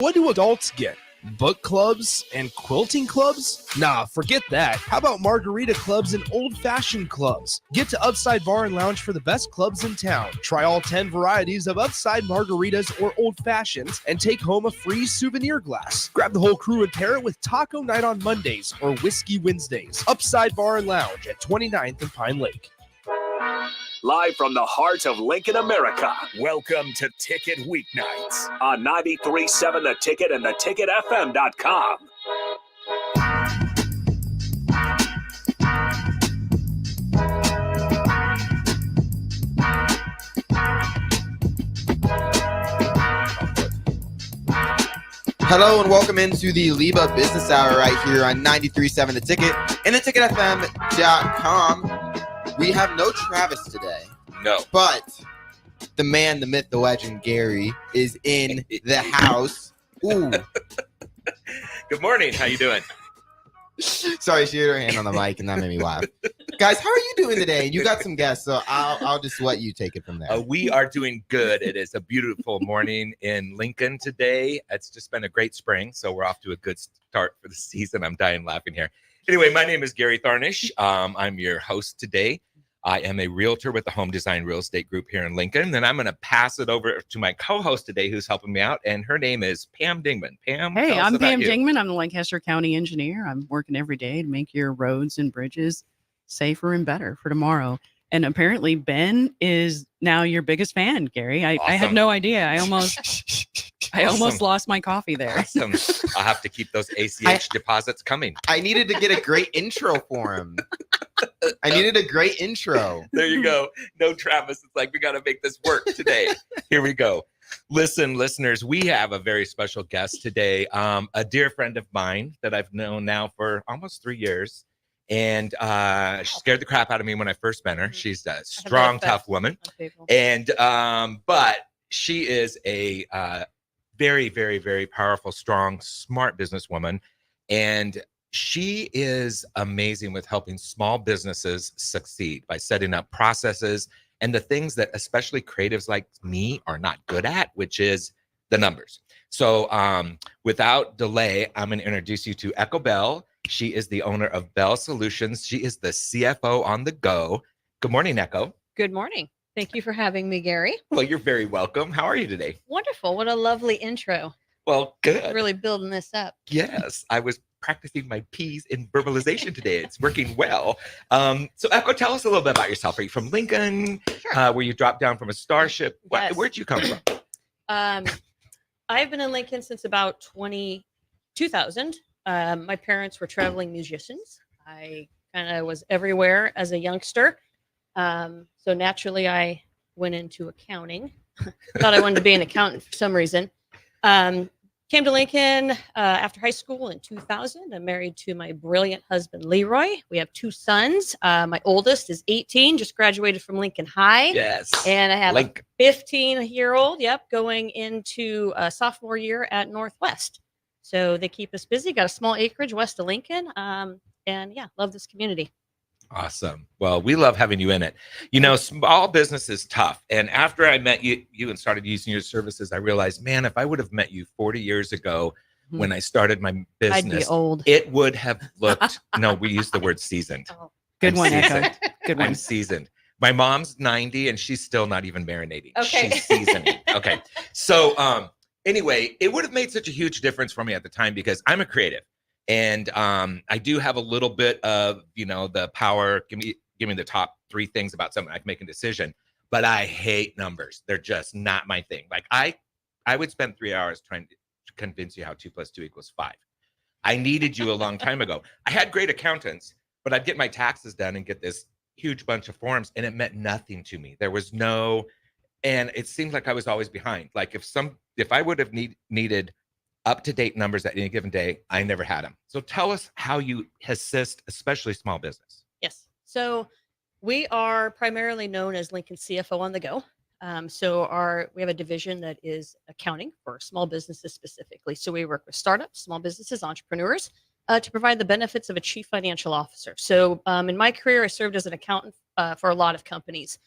What do adults get? Book clubs and quilting clubs? Nah, forget that. How about margarita clubs and old-fashioned clubs? Get to Upside Bar and Lounge for the best clubs in town. Try all 10 varieties of Upside margaritas or old fashions and take home a free souvenir glass. Grab the whole crew and pair it with Taco Night on Mondays or Whiskey Wednesdays. Upside Bar and Lounge at 29th and Pine Lake. Live from the heart of Lincoln, America, welcome to Ticket Weeknights on 93.7 The Ticket and theticketfm.com. Hello and welcome into the LIBA Business Hour right here on 93.7 The Ticket and theticketfm.com. We have no Travis today. No. But the man, the myth, the legend, Gary, is in the house. Ooh. Good morning. How you doing? Sorry, she had her hand on the mic and that made me laugh. Guys, how are you doing today? You got some guests, so I'll just let you take it from there. We are doing good. It is a beautiful morning in Lincoln today. It's just been a great spring, so we're off to a good start for the season. I'm dying laughing here. Anyway, my name is Gary Tharnish. I'm your host today. I am a realtor with the Home Design Real Estate Group here in Lincoln. Then I'm going to pass it over to my co-host today who's helping me out, and her name is Pam Dingman. Pam, hey, I'm Pam Dingman. I'm the Lancaster County engineer. I'm working every day to make your roads and bridges safer and better for tomorrow. And apparently Ben is now your biggest fan, Gary. I had no idea. I almost lost my coffee there. Awesome. I'll have to keep those ACH deposits coming. I needed to get a great intro for him. I needed a great intro. There you go. No Travis. It's like we got to make this work today. Here we go. Listen, listeners, we have a very special guest today. A dear friend of mine that I've known now for almost 3 years. And she scared the crap out of me when I first met her. She's a strong, tough woman. And but she is a very, very, very powerful, strong, smart businesswoman. And she is amazing with helping small businesses succeed by setting up processes and the things that especially creatives like me are not good at, which is the numbers. So without delay, I'm going to introduce you to Echo Bell. She is the owner of Bell Solutions. She is the CFO on the go. Good morning, Echo. Good morning. Thank you for having me, Gary. Well, you're very welcome. How are you today? Wonderful. What a lovely intro. Well, good. Really building this up. Yes, I was practicing my P's in verbalization today. It's working well. So Echo, tell us a little bit about yourself. Are you from Lincoln? Sure. Where you dropped down from a starship? Yes. Where'd you come from? I've been in Lincoln since about 2000. My parents were traveling musicians. I kind of was everywhere as a youngster. So naturally, I went into accounting. Thought I wanted to be an accountant for some reason. Came to Lincoln after high school in 2000. I'm married to my brilliant husband, Leroy. We have 2 sons. My oldest is 18, just graduated from Lincoln High. Yes. And I have a 15-year-old, going into sophomore year at Northwest. So they keep us busy. Got a small acreage west of Lincoln. And yeah, love this community. Awesome. Well, we love having you in it. You know, small business is tough. And after I met you and started using your services, I realized, man, if I would have met you 40 years ago when I started my business, I'd be old. It would have looked, no, we use the word seasoned. Oh. Good one, seasoned. Echo. Good one. I'm seasoned. My mom's 90 and she's still not even marinating. Okay. She's seasoning. Okay. So anyway, it would have made such a huge difference for me at the time because I'm a creative. And I do have a little bit of, the power. Give me the top 3 things about something I can make a decision. But I hate numbers. They're just not my thing. Like I would spend 3 hours trying to convince you how 2 + 2 = 5. I needed you a long time ago. I had great accountants, but I'd get my taxes done and get this huge bunch of forms, and it meant nothing to me. There was and it seemed like I was always behind. Like if I would have needed up-to-date numbers at any given day, I never had them. So tell us how you assist, especially small business. Yes. So we are primarily known as Lincoln CFO on the go. We have a division that is accounting for small businesses specifically. So we work with startups, small businesses, entrepreneurs to provide the benefits of a chief financial officer. So in my career, I served as an accountant for a lot of companies.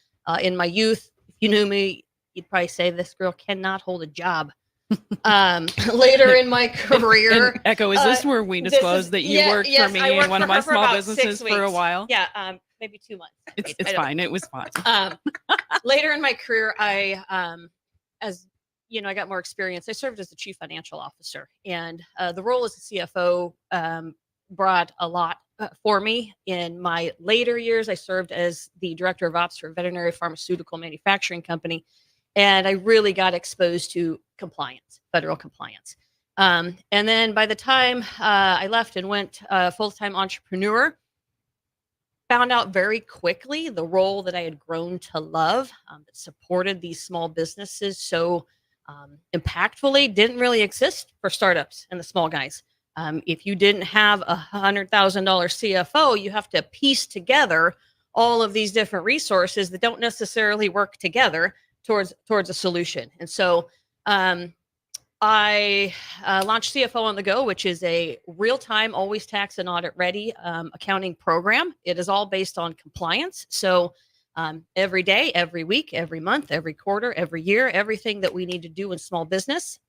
In my youth, if you knew me, you'd probably say this girl cannot hold a job. Later in my career, And Echo, is this where we this disclose is- that you yeah, worked yes, for me I in worked one for of my her for small about businesses 6 for a weeks. while? Yeah, maybe 2 months. It's I don't- fine. It was fine. Later in my career, as you know, I got more experience. I served as the chief financial officer, and the role as a CFO brought a lot for me. In my later years, I served as the director of ops for a veterinary pharmaceutical manufacturing company, and I really got exposed to compliance, federal compliance. And then by the time I left and went full-time entrepreneur, found out very quickly the role that I had grown to love, that supported these small businesses so impactfully, didn't really exist for startups and the small guys. If you didn't have $100,000 CFO, you have to piece together all of these different resources that don't necessarily work together towards a solution. And so I launched CFO on the Go, which is a real-time, always tax and audit ready accounting program. It is all based on compliance. So every day, every week, every month, every quarter, every year, everything that we need to do in small business,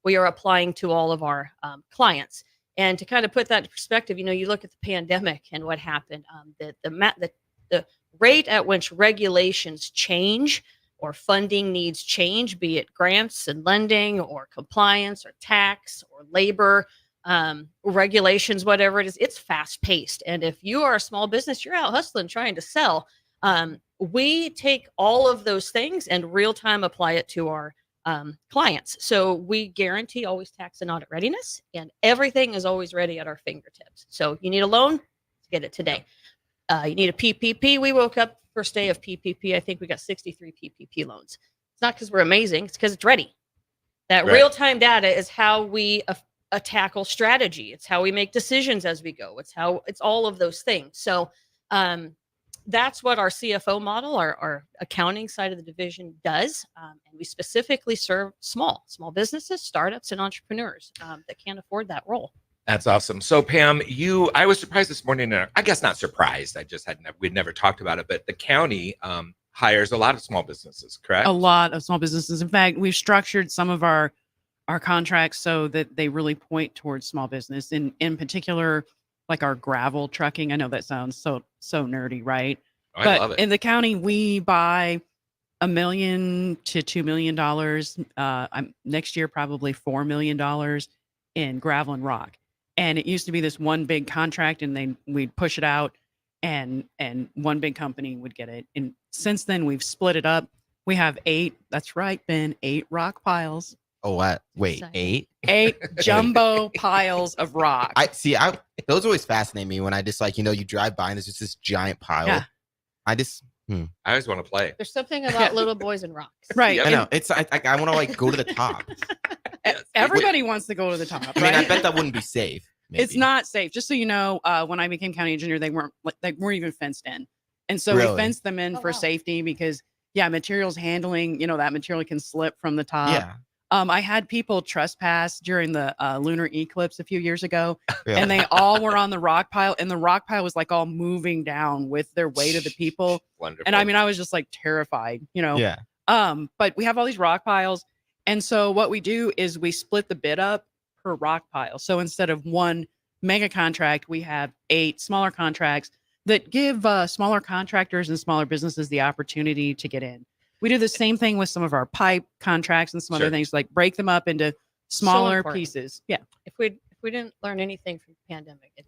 we are applying to all of our clients. And to kind of put that in perspective, you know, you look at the pandemic and what happened, the rate at which regulations change or funding needs change, be it grants and lending or compliance or tax or labor regulations, whatever it is, it's fast paced. And if you are a small business, you're out hustling, trying to sell. We take all of those things and real time apply it to our clients. So we guarantee always tax and audit readiness, and everything is always ready at our fingertips. So you need a loan, get it today. You need a PPP. We woke up first day of PPP. I think we got 63 PPP loans. It's not because we're amazing. It's because it's ready. That Right. real-time data is how we tackle strategy. It's how we make decisions as we go. It's all of those things. So that's what our CFO model, our accounting side of the division does. And we specifically serve small businesses, startups, and entrepreneurs that can't afford that role. That's awesome. So Pam, I was surprised this morning. I guess not surprised. We'd never talked about it, but the county hires a lot of small businesses, correct? A lot of small businesses. In fact, we've structured some of our contracts so that they really point towards small business. In particular, like our gravel trucking. I know that sounds so nerdy, right? I love it. In the county, we buy $1 million to $2 million. Next year, probably $4 million in gravel and rock. And it used to be this one big contract, and we'd push it out, and one big company would get it. And since then, we've split it up. We have 8. That's right, Ben. 8 rock piles. Oh, what? Wait, Exciting. 8? 8 jumbo piles of rock. Those always fascinate me when I just you drive by and there's just this giant pile. Yeah. I always want to play. There's something about little boys and rocks. Right. Yep. I know. It's I want to go to the top. Everybody wants to go to the top. I mean, right? I bet that wouldn't be safe. Maybe. It's not safe. Just so you know, when I became county engineer, they weren't even fenced in, and so Really? we fenced them in for wow. safety because materials handling. That material can slip from the top. Yeah. I had people trespass during the lunar eclipse a few years ago, Really? and they all were on the rock pile, and the rock pile was all moving down with their weight of the people. Wonderful. And I mean, I was just terrified, Yeah. But we have all these rock piles. And so what we do is we split the bid up per rock pile. So instead of one mega contract, we have 8 smaller contracts that give smaller contractors and smaller businesses the opportunity to get in. We do the same thing with some of our pipe contracts and some Sure. other things, like break them up into smaller important. pieces. Yeah. If we didn't learn anything from the pandemic, it's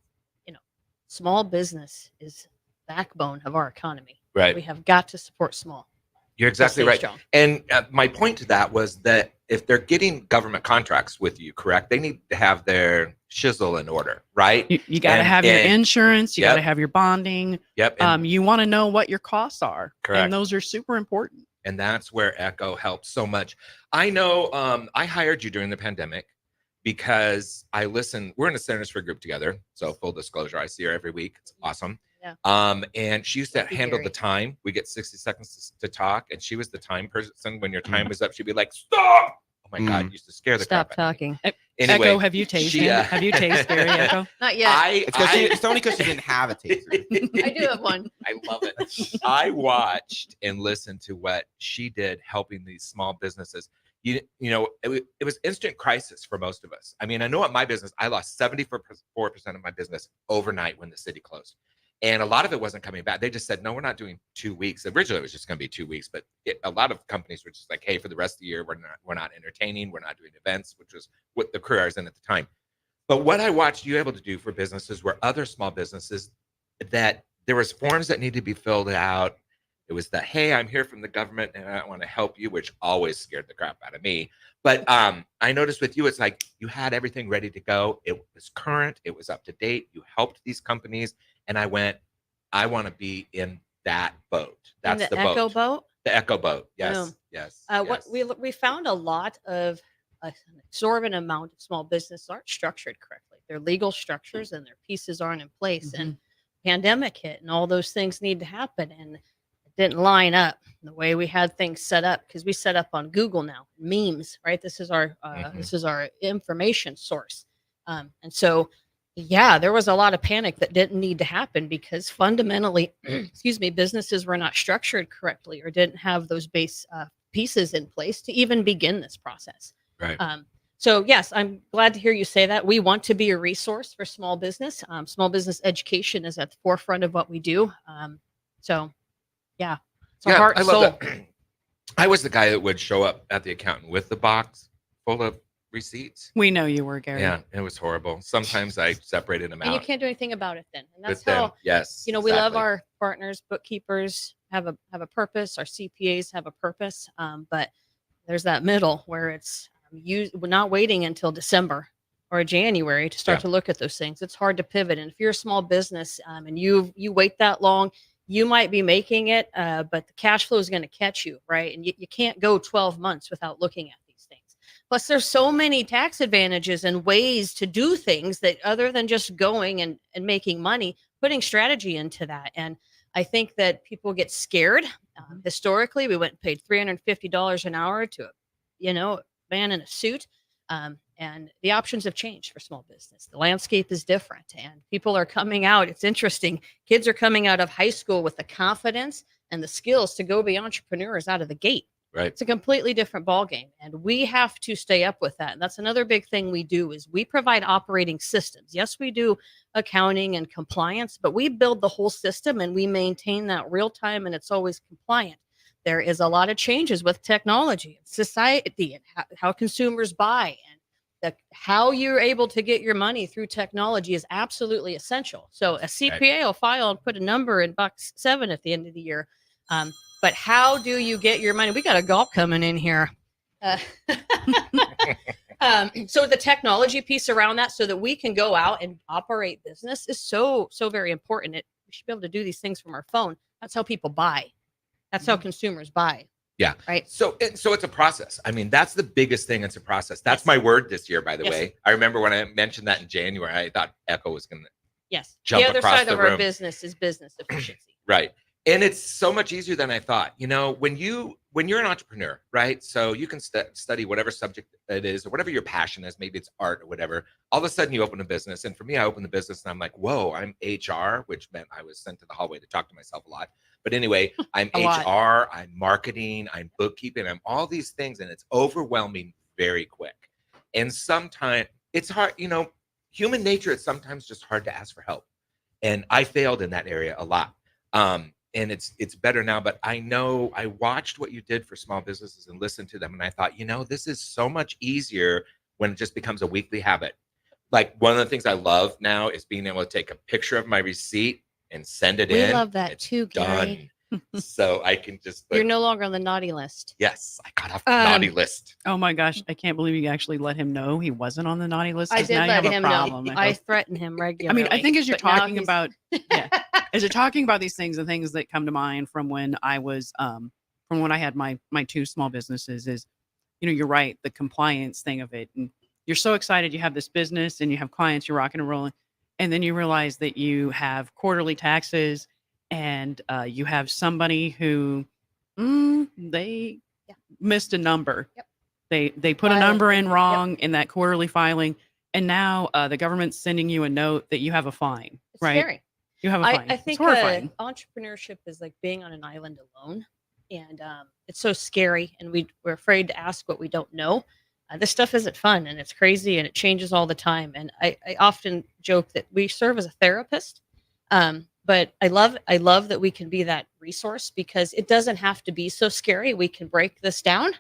small business is the backbone of our economy. Right. We have got to support small. You're exactly Stay right. strong. And my point to that was that if they're getting government contracts with you, correct, they need to have their shizzle in order, right? You got to And- have your and- insurance. You got to Yep. have your bonding. Yep. And, You want to know what your costs are. Correct. And those are super important. and that's where Echo helps so much. I know I hired you during the pandemic because I listen. We're in a Centers for Group together. So full disclosure, I see her every week. It's awesome. Yeah. And she used to Thank you, handle Gary. the time. We get 60 seconds to talk, and she was the time person. When your time was up, she'd be like, "Stop!" Oh my God, it used to scare the Stop crap out of me. talking. Anyway, Echo, have you tasted? she, Have you tasted, Gary, Echo? Not yet. It's only because she didn't have a taser. I do have one. I love it. I watched and listened to what she did helping these small businesses. it was instant crisis for most of us. I mean, I know at my business, I lost 74% of my business overnight when the city closed. And a lot of it wasn't coming back. They just said, no, we're not doing 2 weeks. Originally, it was just going to be 2 weeks, but a lot of companies were just like, hey, for the rest of the year, we're not entertaining, we're not doing events, which was what the career I was in at the time. But what I watched you able to do for businesses were other small businesses that there was forms that needed to be filled out. It was the, hey, I'm here from the government and I want to help you, which always scared the crap out of me. But I noticed with you, it's like you had everything ready to go. It was current. It was up to date. You helped these companies. And I went, I want to be in that boat. That's in the boat. Echo boat. The Echo boat. Yes. Boom. Yes. What yes. we found a lot of an exorbitant amount of small business aren't structured correctly. Their legal structures and their pieces aren't in place. And pandemic hit and all those things need to happen. And didn't line up the way we had things set up because we set up on Google now, memes, right? This is our information source. And so, yeah, there was a lot of panic that didn't need to happen because fundamentally, excuse me, businesses were not structured correctly or didn't have those base pieces in place to even begin this process. Right. So yes, I'm glad to hear you say that. We want to be a resource for small business. Small business education is at the forefront of what we do. So yeah, it's our heart and soul. Love that. I was the guy that would show up at the accountant with the box full of receipts. We know you were, Gary. Yeah, it was horrible. Sometimes I separated them And out. you can't do anything about it then. And that's with them. how, Yes, we love our partners, bookkeepers have a purpose. Our CPAs have a purpose. But there's that middle where it's we're not waiting until December or January to start to look at those things. It's hard to pivot. And if you're a small business and you wait that long, you might be making it, but the cash flow is going to catch you, right? And you can't go 12 months without looking at these things. Plus, there's so many tax advantages and ways to do things that other than just going and making money, putting strategy into that. And I think that people get scared. Historically, we went and paid $350 an hour to a man in a suit. And the options have changed for small business. The landscape is different and people are coming out. It's interesting. Kids are coming out of high school with the confidence and the skills to go be entrepreneurs out of the gate. Right. It's a completely different ballgame. And we have to stay up with that. And that's another big thing we do is we provide operating systems. Yes, we do accounting and compliance, but we build the whole system and we maintain that real time and it's always compliant. There is a lot of changes with technology and society and how consumers buy and how you're able to get your money through technology is absolutely essential. So a CPA will file and put a number in $7 at the end of the year. But how do you get your money? We got a gulp coming in here. So the technology piece around that so that we can go out and operate business is so very important. We should be able to do these things from our phone. That's how people buy. That's how consumers buy. Yeah. Right. So it's a process. I mean, that's the biggest thing. It's a process. That's my word this year, by the way. I remember when I mentioned that in January, I thought Echo was going to jump the other across side the of room. our business is business efficiency. Right. And it's so much easier than I thought. When you're an entrepreneur, right? So you can study whatever subject it is or whatever your passion is. Maybe it's art or whatever. All of a sudden you open a business. And for me, I opened the business and I'm like, whoa, I'm HR, which meant I was sent to the hallway to talk to myself a lot. But anyway, I'm HR, I'm marketing, I'm bookkeeping, I'm all these things. And it's overwhelming very quick. And sometimes it's hard, human nature, it's sometimes just hard to ask for help. And I failed in that area a lot. And it's better now, but I know I watched what you did for small businesses and listened to them. And I thought, this is so much easier when it just becomes a weekly habit. Like one of the things I love now is being able to take a picture of my receipt and send it in. We love that too, Gary. Done. So I can just. You're no longer on the naughty list. Yes, I got off the naughty list. Oh my gosh, I can't believe you actually let him know he wasn't on the naughty list. I did now let you have him a problem. know. I threatened him regularly. I mean, I think as you're talking about, as you're talking about these things, the things that come to mind from when I was, from when I had my two small businesses is, you're right, the compliance thing of it, and you're so excited you have this business and you have clients, you're rocking and rolling, and then you realize that you have quarterly taxes. And you have somebody who they missed a number. Yep. They put a number in wrong in that quarterly filing, and now the government's sending you a note that you have a fine. It's right? Scary. You have a fine. I think it's horrifying. Entrepreneurship is like being on an island alone. and it's so scary, and we're afraid to ask what we don't know. This stuff isn't fun, and it's crazy, and it changes all the time. And I often joke that we serve as a therapist, but I love that we can be that resource, because it doesn't have to be so scary. We can break this down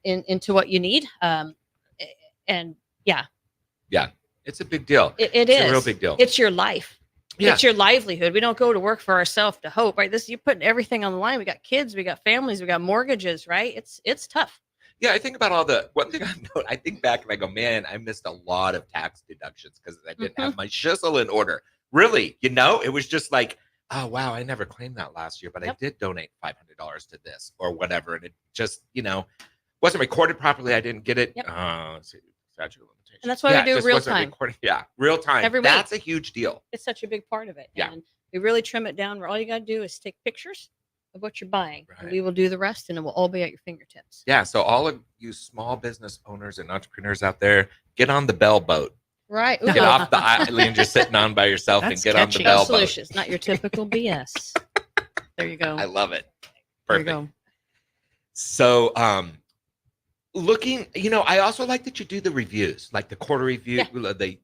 into what you need, and yeah, it's a big deal. it's a real big deal. It's your life. Yeah. It's your livelihood. We don't go to work for ourselves to hope, right? You're putting everything on the line. We got kids, we got families, we got mortgages, right? It's tough. Yeah, I think about one thing I think back and I go, man, I missed a lot of tax deductions because I didn't have my shizzle in order. Really, it was just like, oh, wow, I never claimed that last year, but I did donate $500 to this or whatever. And it just, wasn't recorded properly. I didn't get it. Yep. Statute of limitations. And that's why we do real time. Yeah, real time. Every week. That's a huge deal. It's such a big part of it. Yeah. And we really trim it down where all you got to do is take pictures of what you're buying. Right. And we will do the rest, and it will all be at your fingertips. Yeah. So all of you small business owners and entrepreneurs out there, get on the Bell boat. Right. Get off the island you're sitting on by yourself and get on the catchy. Bell boat. Solutions, not your typical BS. There you go. I love it. There you Perfect. go. So, looking, I also like that you do the reviews, like the quarter review, the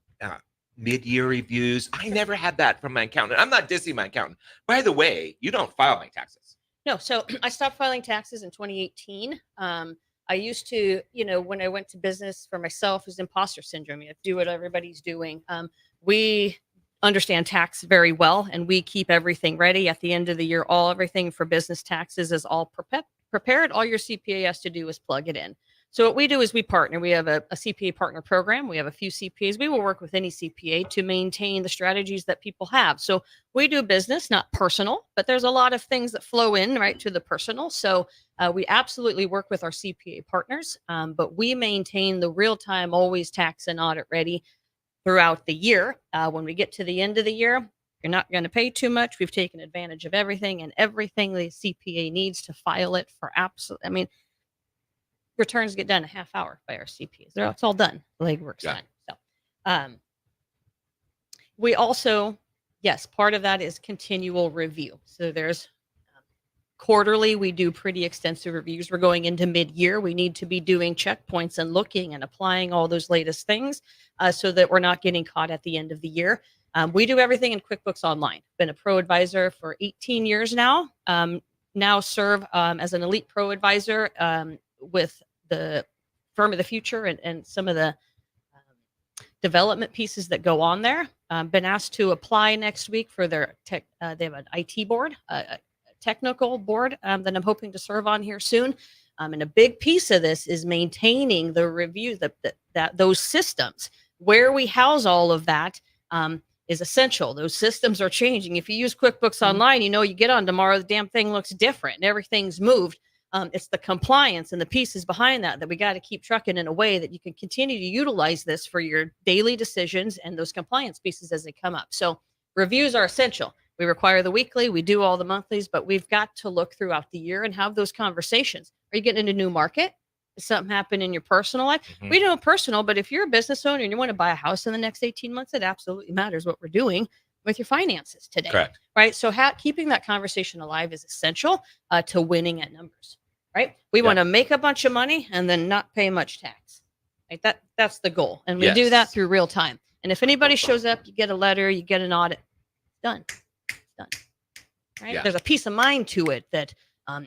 mid-year reviews. I never had that from my accountant. I'm not dissing my accountant. By the way, you don't file my taxes. No, so I stopped filing taxes in 2018. I used to, when I went to business for myself, it was imposter syndrome. You have to do what everybody's doing. We understand tax very well, and we keep everything ready at the end of the year. Everything for business taxes is all prepared. All your CPA has to do is plug it in. So what we do is we partner. We have a CPA partner program. We have a few CPAs. We will work with any CPA to maintain the strategies that people have. So we do business, not personal, but there's a lot of things that flow in right to the personal. So we absolutely work with our CPA partners, but we maintain the real-time, always tax and audit ready throughout the year. When we get to the end of the year, you're not going to pay too much. We've taken advantage of everything, and everything the CPA needs to file it for returns get done in a half hour by our CPAs. It's all done. The legwork's done. So we also, part of that is continual review. So there's quarterly, we do pretty extensive reviews. We're going into mid-year. We need to be doing checkpoints and looking and applying all those latest things so that we're not getting caught at the end of the year. We do everything in QuickBooks Online. Been a pro advisor for 18 years now. Now serve as an elite pro advisor with the firm of the future and some of the development pieces that go on there. Been asked to apply next week for their tech. They have an IT board, a technical board that I'm hoping to serve on here soon. And a big piece of this is maintaining the review that those systems where we house all of that is essential. Those systems are changing. If you use QuickBooks Online, you get on tomorrow, the damn thing looks different and everything's moved. It's the compliance and the pieces behind that we got to keep trucking in a way that you can continue to utilize this for your daily decisions and those compliance pieces as they come up. So reviews are essential. We require the weekly, we do all the monthlies, but we've got to look throughout the year and have those conversations. Are you getting into a new market? Does something happen in your personal life? We do it personal, but if you're a business owner and you want to buy a house in the next 18 months, it absolutely matters what we're doing with your finances today. Correct. Right. So keeping that conversation alive is essential to winning at numbers. Right. We want to make a bunch of money and then not pay much tax. Right. That's the goal. And we do that through real time. And if anybody shows up, you get a letter, you get an audit. Done. Right. Yeah. There's a peace of mind to it that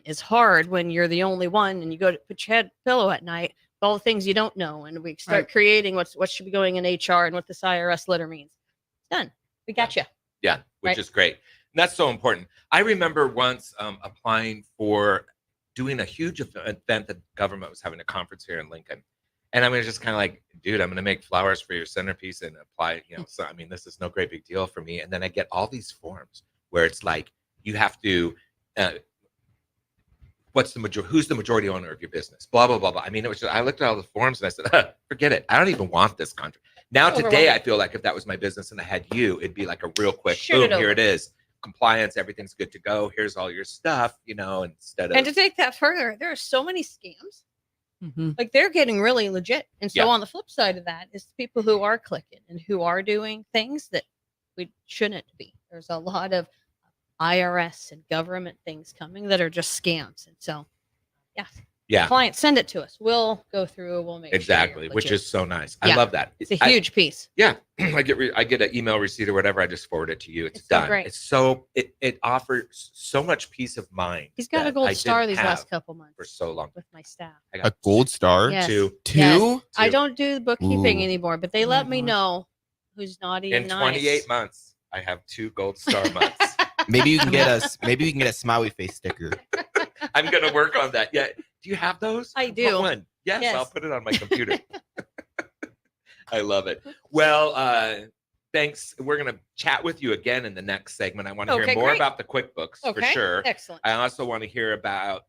is hard when you're the only one and you go to put your head pillow at night, all the things you don't know. And we start creating what should be going in HR and what this IRS letter means. Done. We got you. Yeah. Which is great. And that's so important. I remember once applying for doing a huge event that the government was having a conference here in Lincoln. And I was just kind of like, dude, I'm going to make flowers for your centerpiece and apply, so, this is no great big deal for me. And then I get all these forms where it's like, you have to, who's the majority owner of your business? Blah, blah, blah, blah. It was just, I looked at all the forms and I said, forget it. I don't even want this contract. Now today, I feel like if that was my business and I had you, it'd be like a real quick, boom, here it is. Compliance, everything's good to go. Here's all your stuff, instead of. And to take that further, there are so many scams. Like they're getting really legit. And so on the flip side of that is people who are clicking and who are doing things that we shouldn't be. There's a lot of IRS and government things coming that are just scams. And so, Yeah, clients send it to us. We'll go through. We'll make exactly, sure which legit. is so nice. I Yeah. love that. It's a huge piece. Yeah, I get an email receipt or whatever. I just forward it to you. It's so done. great. It's so it offers so much peace of mind. He's got a that gold I star didn't these have last couple months for so long. with my staff. I A got gold star? Yes. two. Two? I don't do the bookkeeping Ooh. anymore, but they Oh let my me gosh. know who's naughty In and nice. 28 months. I have 2 gold star months. Maybe you can get a smiley face sticker. I'm gonna work on that. Yeah. Do you have those? I do. What one? Yes, Yes. I'll put it on my computer. I love it. Well, thanks. We're gonna chat with you again in the next segment. I want to hear Okay, more great. about the QuickBooks for Okay. sure. Excellent. I also want to hear about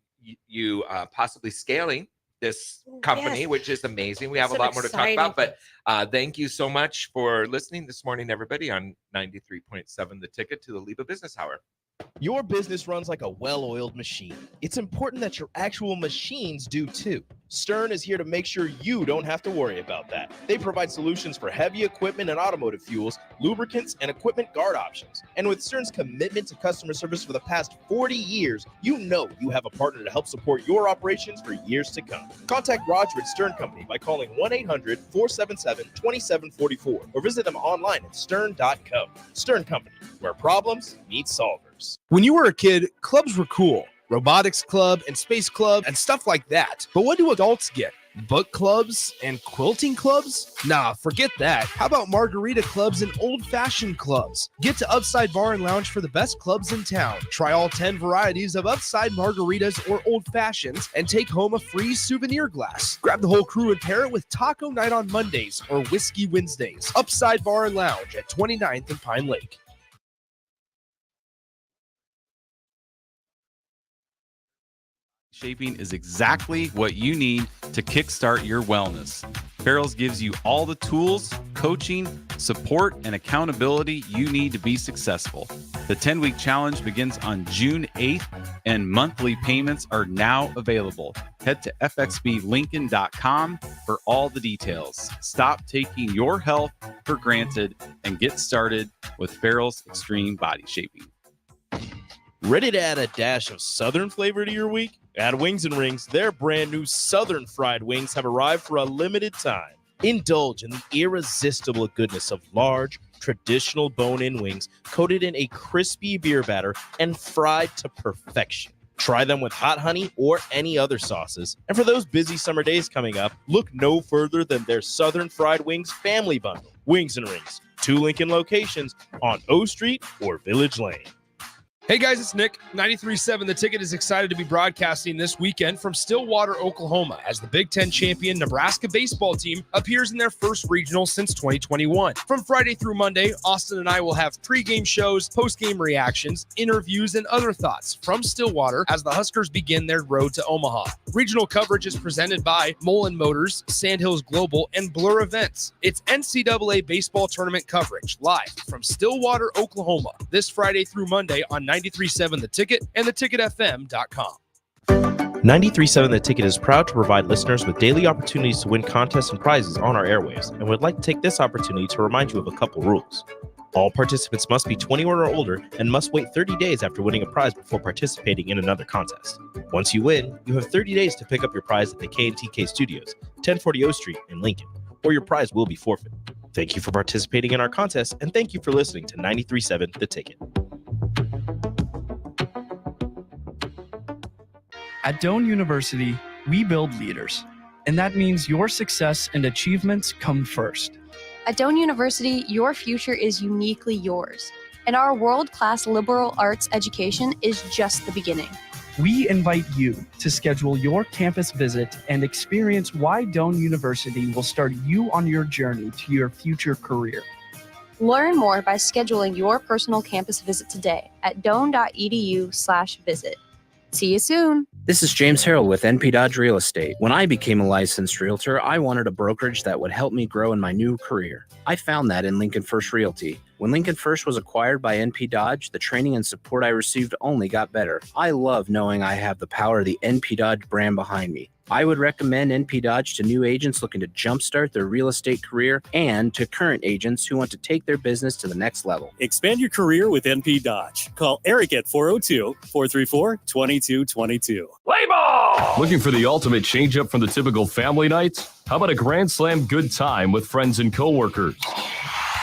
you possibly scaling this company, Yes. which is amazing. We have Some a lot more to talk exciting about, but things. thank you so much for listening this morning, everybody, on 93.7 The Ticket to the LIBA Business Hour. Your business runs like a well-oiled machine. It's important that your actual machines do too. Stern is here to make sure you don't have to worry about that. They provide solutions for heavy equipment and automotive fuels, lubricants, and equipment guard options. And with Stern's commitment to customer service for the past 40 years, you know you have a partner to help support your operations for years to come. Contact Roger at Stern Company by calling 1-800-477-2744 or visit them online at stern.co. Stern Company, where problems meet solvers. When you were a kid, clubs were cool. Robotics club and space club and stuff like that. But what do adults get? Book clubs and quilting clubs? Nah, forget that. How about margarita clubs and old-fashioned clubs? Get to Upside Bar and Lounge for the best clubs in town. Try all 10 varieties of Upside margaritas or old fashions and take home a free souvenir glass. Grab the whole crew and pair it with taco night on Mondays or whiskey Wednesdays. Upside Bar and Lounge at 29th and Pine Lake. Shaping is exactly what you need to kickstart your wellness. Farrell's gives you all the tools, coaching, support, and accountability you need to be successful. The 10-week challenge begins on June 8th, and monthly payments are now available. Head to fxblincoln.com for all the details. Stop taking your health for granted and get started with Farrell's Extreme Body Shaping. Ready to add a dash of Southern flavor to your week? At Wings and Rings, their brand new Southern fried wings have arrived for a limited time. Indulge in the irresistible goodness of large, traditional bone-in wings coated in a crispy beer batter and fried to perfection. Try them with hot honey or any other sauces. And for those busy summer days coming up, look no further than their Southern Fried Wings Family Bundle. Wings and Rings, 2 Lincoln locations on O Street or Village Lane. Hey guys, it's Nick. 93.7 The Ticket is excited to be broadcasting this weekend from Stillwater, Oklahoma, as the Big Ten champion Nebraska baseball team appears in their first regional since 2021. From Friday through Monday, Austin and I will have pregame shows, postgame reactions, interviews, and other thoughts from Stillwater as the Huskers begin their road to Omaha. Regional coverage is presented by Mullen Motors, Sandhills Global, and Blur Events. It's NCAA baseball tournament coverage live from Stillwater, Oklahoma, this Friday through Monday on 93.7 The Ticket and theticketfm.com. 93.7 The Ticket is proud to provide listeners with daily opportunities to win contests and prizes on our airwaves, and would like to take this opportunity to remind you of a couple rules. All participants must be 21 or older and must wait 30 days after winning a prize before participating in another contest. Once you win, you have 30 days to pick up your prize at the K&TK Studios, 1040 O Street in Lincoln, or your prize will be forfeit. Thank you for participating in our contest, and thank you for listening to 93.7 The Ticket. At Doane University, we build leaders, and that means your success and achievements come first. At Doane University, your future is uniquely yours, and our world-class liberal arts education is just the beginning. We invite you to schedule your campus visit and experience why Doane University will start you on your journey to your future career. Learn more by scheduling your personal campus visit today at doane.edu/visit. See you soon. This is James Harrell with NP Dodge Real Estate. When I became a licensed realtor, I wanted a brokerage that would help me grow in my new career. I found that in Lincoln First Realty. When Lincoln First was acquired by NP Dodge, the training and support I received only got better. I love knowing I have the power of the NP Dodge brand behind me. I would recommend NP Dodge to new agents looking to jumpstart their real estate career and to current agents who want to take their business to the next level. Expand your career with NP Dodge. Call Eric at 402-434-2222. Play ball! Looking for the ultimate change-up from the typical family night? How about a Grand Slam good time with friends and coworkers?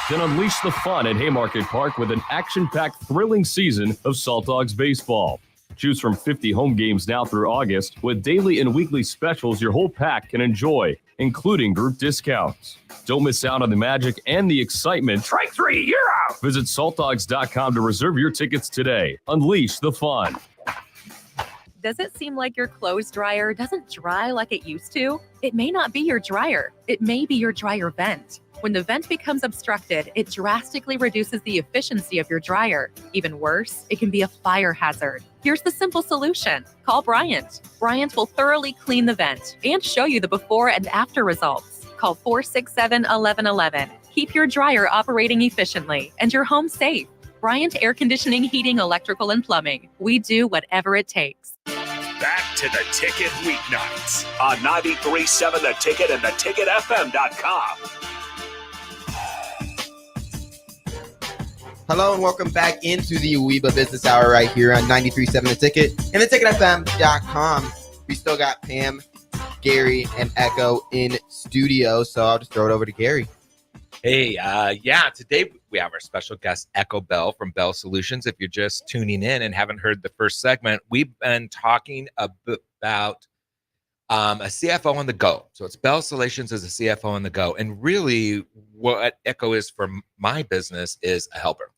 Then unleash the fun at Haymarket Park with an action-packed, thrilling season of Salt Dogs baseball. Choose from 50 home games now through August with daily and weekly specials your whole pack can enjoy, including group discounts. Don't miss out on the magic and the excitement. Strike three, you're out! Visit saltdogs.com to reserve your tickets today. Unleash the fun. Does it seem like your clothes dryer doesn't dry like it used to? It may not be your dryer. It may be your dryer vent. When the vent becomes obstructed, it drastically reduces the efficiency of your dryer. Even worse, it can be a fire hazard. Here's the simple solution. Call Bryant. Bryant will thoroughly clean the vent and show you the before and after results. Call 467-1111. Keep your dryer operating efficiently and your home safe. Bryant Air Conditioning, Heating, Electrical, and Plumbing. We do whatever it takes. Back to the Ticket weeknights on 93.7 The Ticket and theticketfm.com. Hello and welcome back into the LIBA Business Hour right here on 93.7 The Ticket and theticketfm.com. We still got Pam, Gary, and Echo in studio, so I'll just throw it over to Gary. Hey, today we have our special guest, Echo Bell from Bell Solutions. If you're just tuning in and haven't heard the first segment, we've been talking about a CFO on the go. So it's Bell Solutions as a CFO on the go. And really what Echo is for my business is a helper.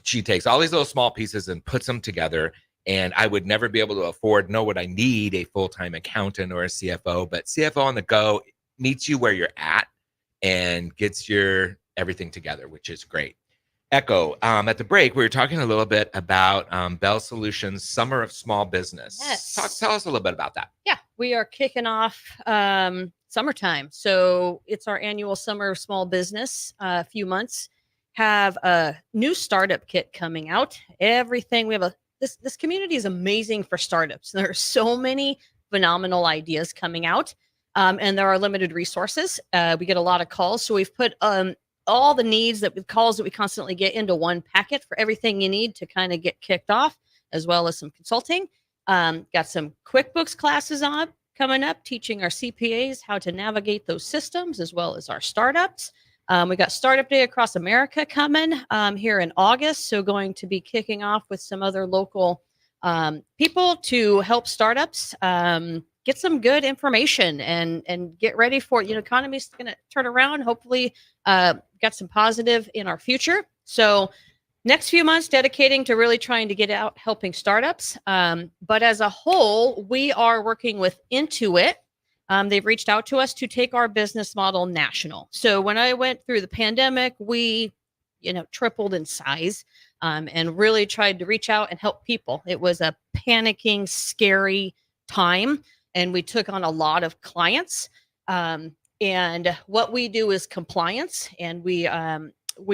She takes all these little small pieces and puts them together. And I would never be able to nor would I need a full-time accountant or a CFO, but CFO on the go meets you where you're at and gets your everything together, which is great. Echo, at the break, we were talking a little bit about Bell Solutions Summer of Small Business. Yes. Tell us a little bit about that. Yeah, we are kicking off summertime. So it's our annual Summer of Small Business. A few months have a new startup kit coming out. Everything we have this community is amazing for startups. There are so many phenomenal ideas coming out, and there are limited resources. We get a lot of calls, so we've put all the needs calls that we constantly get into one packet for everything you need to kind of get kicked off, as well as some consulting. Got some QuickBooks classes coming up, teaching our CPAs how to navigate those systems, as well as our startups. We got Startup Day across America coming here in August. So going to be kicking off with some other local people to help startups get some good information and get ready for, economy's going to turn around. Hopefully got some positive in our future. So next few months dedicating to really trying to get out helping startups. But as a whole, we are working with Intuit. They've reached out to us to take our business model national. So when I went through the pandemic, we, tripled in size and really tried to reach out and help people. It was a panicking, scary time, and we took on a lot of clients. And what we do is compliance, and we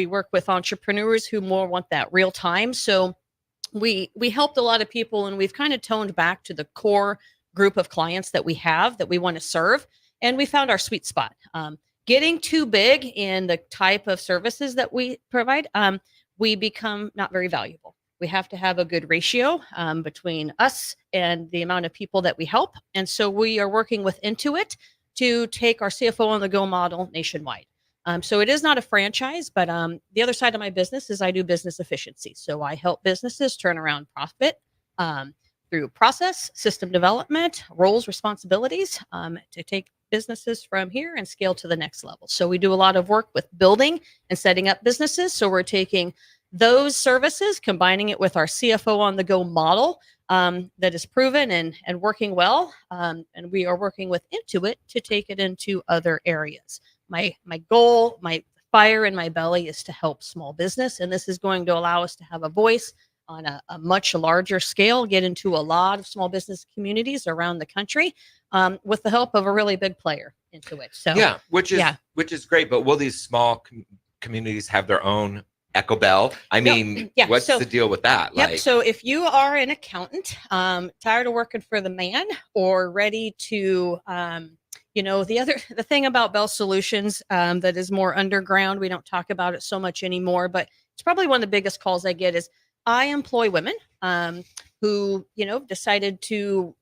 work with entrepreneurs who more want that real time. So we helped a lot of people, and we've kind of toned back to the core group of clients that we have that we want to serve. And we found our sweet spot. Getting too big in the type of services that we provide, we become not very valuable. We have to have a good ratio between us and the amount of people that we help. And so we are working with Intuit to take our CFO on the go model nationwide. So it is not a franchise, but the other side of my business is I do business efficiency. So I help businesses turn around profit through process, system development, roles, responsibilities to take businesses from here and scale to the next level. So we do a lot of work with building and setting up businesses. So we're taking those services, combining it with our CFO on the go model that is proven and working well. And we are working with Intuit to take it into other areas. My goal, my fire in my belly is to help small business. And this is going to allow us to have a voice on a much larger scale, get into a lot of small business communities around the country with the help of a really big player into it. So which is great. But will these small communities have their own Echo Bell. I mean, yeah, what's so- the deal with that? Yep. So if you are an accountant, tired of working for the man, or ready to, the thing about Bell Solutions that is more underground, we don't talk about it so much anymore, but it's probably one of the biggest calls I get is I employ women who, decided to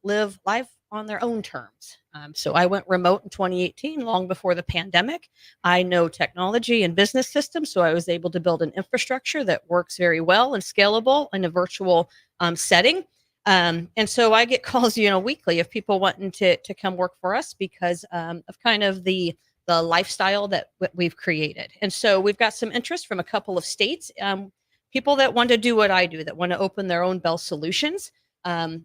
live life on their own terms. So I went remote in 2018, long before the pandemic. I know technology and business systems, so I was able to build an infrastructure that works very well and scalable in a virtual setting. And so I get calls, weekly of people wanting to come work for us because of kind of the lifestyle that we've created. And so we've got some interest from a couple of states, people that want to do what I do, that want to open their own Bell Solutions.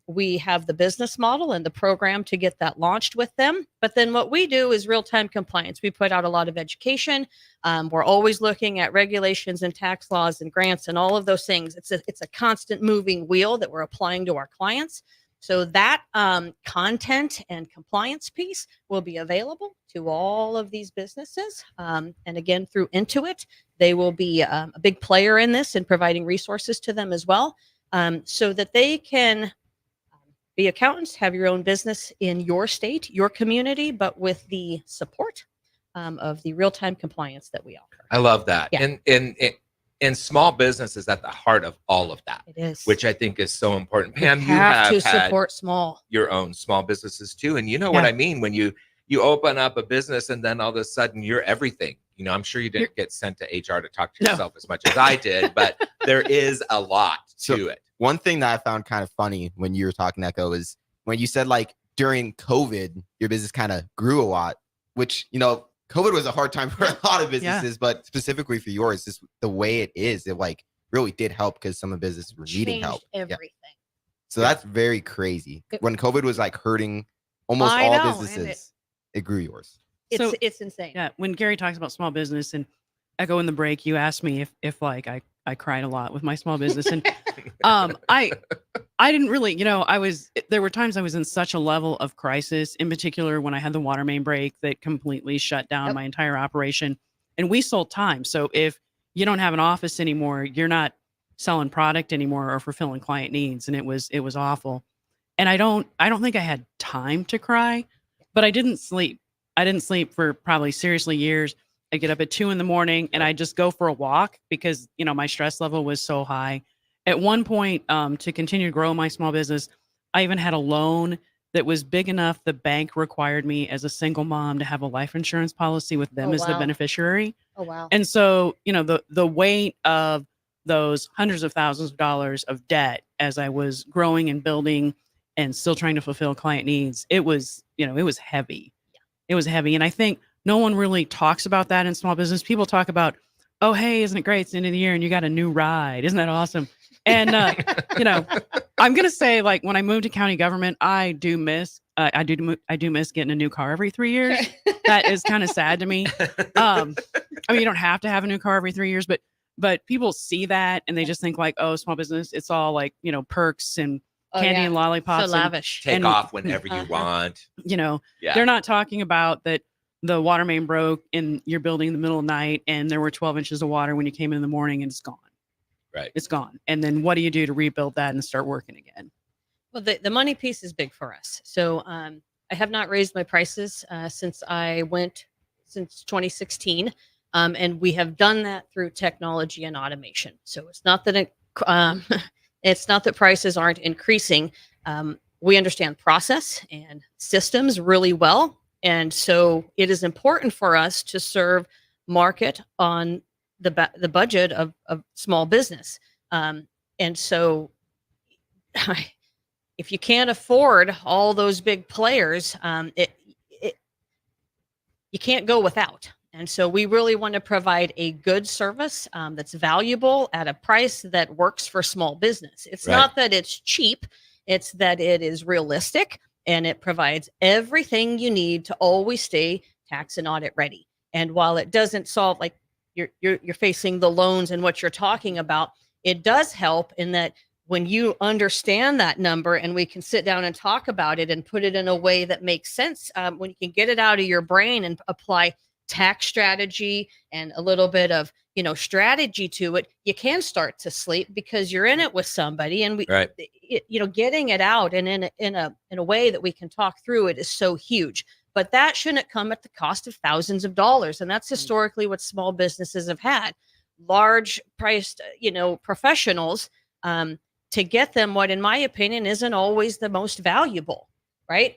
We have the business model and the program to get that launched with them. But then what we do is real-time compliance. We put out a lot of education. We're always looking at regulations and tax laws and grants and all of those things. It's a constant moving wheel that we're applying to our clients. So that content and compliance piece will be available to all of these businesses. And again, through Intuit, they will be a big player in this and providing resources to them as well. So that they can be accountants, have your own business in your state, your community, but with the support of the real-time compliance that we offer. I love that. Yeah. And small business is at the heart of all of that. It is. Which I think is so important. Pam, you have to had support small. your own small businesses too. And you know what I mean when you open up a business and then all of a sudden you're everything. I'm sure you didn't get sent to HR to talk to yourself as much as I did, but there is a lot to it. One thing that I found kind of funny when you were talking, Echo, is when you said like during COVID, your business kind of grew a lot, which, COVID was a hard time for a lot of businesses, but specifically for yours, just the way it is, it like really did help because some of the businesses were needing help. Everything. So that's very crazy. When COVID was like hurting almost I all know, businesses, it grew yours. It's insane. Yeah, when Gary talks about small business, and Echo in the break, you asked me if like I cried a lot with my small business, and I didn't really, there were times I was in such a level of crisis, in particular when I had the water main break that completely shut down my entire operation, and we sold time. So if you don't have an office anymore, you're not selling product anymore or fulfilling client needs, and it was awful. And I don't think I had time to cry, but I didn't sleep. I didn't sleep for probably seriously years. I get up at 2 a.m. and I just go for a walk because, my stress level was so high. At one point, to continue to grow my small business, I even had a loan that was big enough the bank required me as a single mom to have a life insurance policy with them as the beneficiary. Oh, wow. And so, the weight of those hundreds of thousands of dollars of debt as I was growing and building and still trying to fulfill client needs, it was heavy. It was heavy. And I think no one really talks about that in small business. People talk about, oh, hey, isn't it great? It's the end of the year and you got a new ride. Isn't that awesome? And, I'm going to say, like, when I moved to county government, I do miss getting a new car every 3 years. That is kind of sad to me. You don't have to have a new car every 3 years, but people see that and they just think like, oh, small business, it's all like, perks and candy and lollipops. So lavish. Take off whenever you want. They're not talking about that the water main broke in your building in the middle of the night and there were 12 inches of water when you came in the morning and it's gone. Right. It's gone. And then what do you do to rebuild that and start working again? Well, the money piece is big for us. So I have not raised my prices since 2016. And we have done that through technology and automation. So it's not that it's not that prices aren't increasing. We understand process and systems really well. And so it is important for us to serve market on the budget of small business. And so if you can't afford all those big players, you can't go without. And so we really want to provide a good service that's valuable at a price that works for small business. It's not that it's cheap, it's that it is realistic and it provides everything you need to always stay tax and audit ready. And while it doesn't solve, like you're facing the loans and what you're talking about, it does help in that when you understand that number and we can sit down and talk about it and put it in a way that makes sense, when you can get it out of your brain and apply tax strategy and a little bit of, strategy to it, you can start to sleep because you're in it with somebody, and getting it out and in a way that we can talk through it is so huge. But that shouldn't come at the cost of thousands of dollars. And that's historically what small businesses have had. Large priced, professionals, to get them what, in my opinion, isn't always the most valuable, right?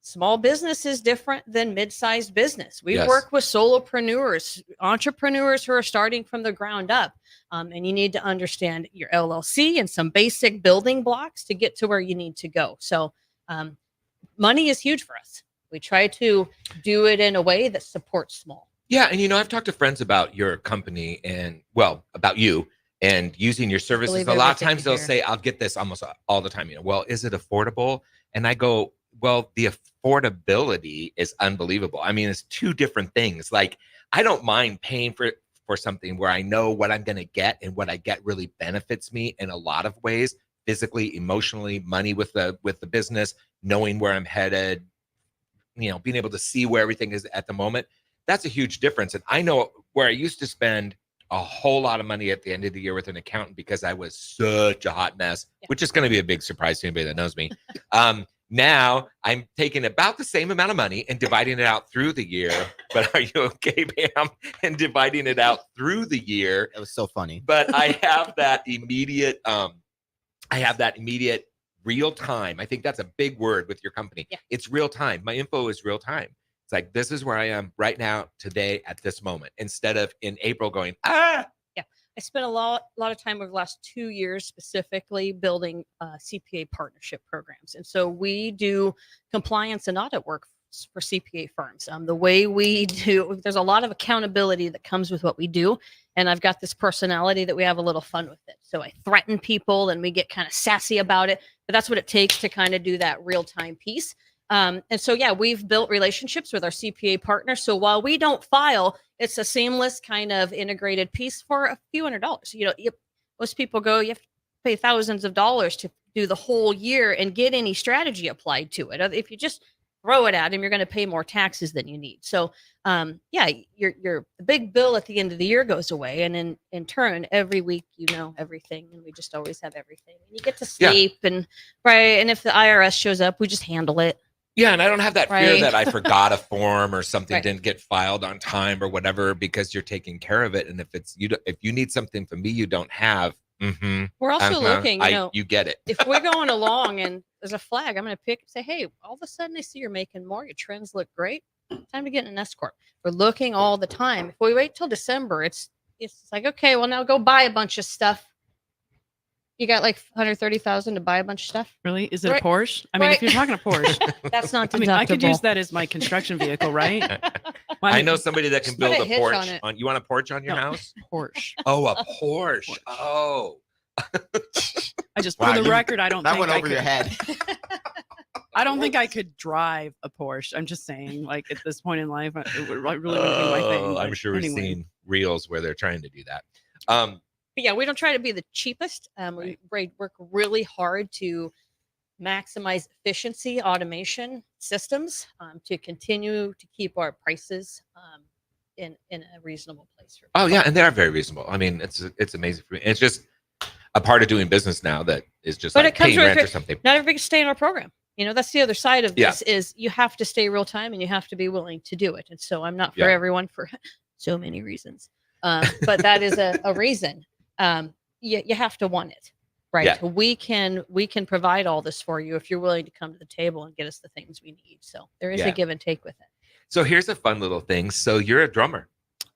Small business is different than mid-sized business. We work with solopreneurs, entrepreneurs who are starting from the ground up. And you need to understand your LLC and some basic building blocks to get to where you need to go. So money is huge for us. We try to do it in a way that supports small. Yeah. And, I've talked to friends about your company and, about you and using your services. A lot of times they'll say, I'll get this almost all the time. Well, is it affordable? And I go, well, the affordability is unbelievable. I mean, it's two different things. Like, I don't mind paying for something where I know what I'm going to get, and what I get really benefits me in a lot of ways, physically, emotionally, money with the business, knowing where I'm headed, being able to see where everything is at the moment. That's a huge difference. And I know where I used to spend a whole lot of money at the end of the year with an accountant because I was such a hot mess, which is going to be a big surprise to anybody that knows me. Now I'm taking about the same amount of money and dividing it out through the year. But are you okay, Pam? And dividing it out through the year. It was so funny. But I have that immediate, real time. I think that's a big word with your company. Yeah. It's real time. My info is real time. It's like, this is where I am right now, today, at this moment, instead of in April going, Yeah. I spent a lot of time over the last 2 years specifically building CPA partnership programs. And so we do compliance and audit work for CPA firms. The way we do, there's a lot of accountability that comes with what we do. And I've got this personality that we have a little fun with it. So I threaten people and we get kind of sassy about it, but that's what it takes to kind of do that real-time piece. And so, we've built relationships with our CPA partners. So while we don't file, it's a seamless kind of integrated piece for a few $100s. Most people go, you have to pay thousands of dollars to do the whole year and get any strategy applied to it. If you just throw it at them, you're going to pay more taxes than you need. So, your big bill at the end of the year goes away. And in turn, every week, everything. And we just always have everything. And you get to sleep and if the IRS shows up, we just handle it. Yeah, and I don't have that fear that I forgot a form or something didn't get filed on time or whatever, because you're taking care of it. And if you need something from me you don't have, we're also looking. You get it. If we're going along and there's a flag, I'm going to pick and say, hey, all of a sudden I see you're making more. Your trends look great. Time to get in an S corp. We're looking all the time. If we wait till December, it's like, okay, well, now go buy a bunch of stuff. You got like $130,000 to buy a bunch of stuff. Really? Is it a Porsche? I mean, if you're talking a Porsche, that's not deductible. I mean, I could use that as my construction vehicle, right? I know somebody that can build a Porsche. You want a Porsche on your house? Porsche. Oh, a Porsche. Oh. I just, for the record, I don't think that went over your head. I don't think I could drive a Porsche. I'm just saying, like, at this point in life, it would really wouldn't be my thing. I'm sure we've seen reels where they're trying to do that. But we don't try to be the cheapest. We work really hard to maximize efficiency, automation systems to continue to keep our prices in a reasonable place. And they are very reasonable. I mean, it's amazing for me. It's just a part of doing business now that is just like paying rent or something. Not everybody can stay in our program. That's the other side of this is you have to stay real time and you have to be willing to do it. And so I'm not for everyone for so many reasons. But that is a reason. You have to want it, right? Yeah. We can provide all this for you if you're willing to come to the table and get us the things we need. So there is a give and take with it. So here's a fun little thing. So you're a drummer.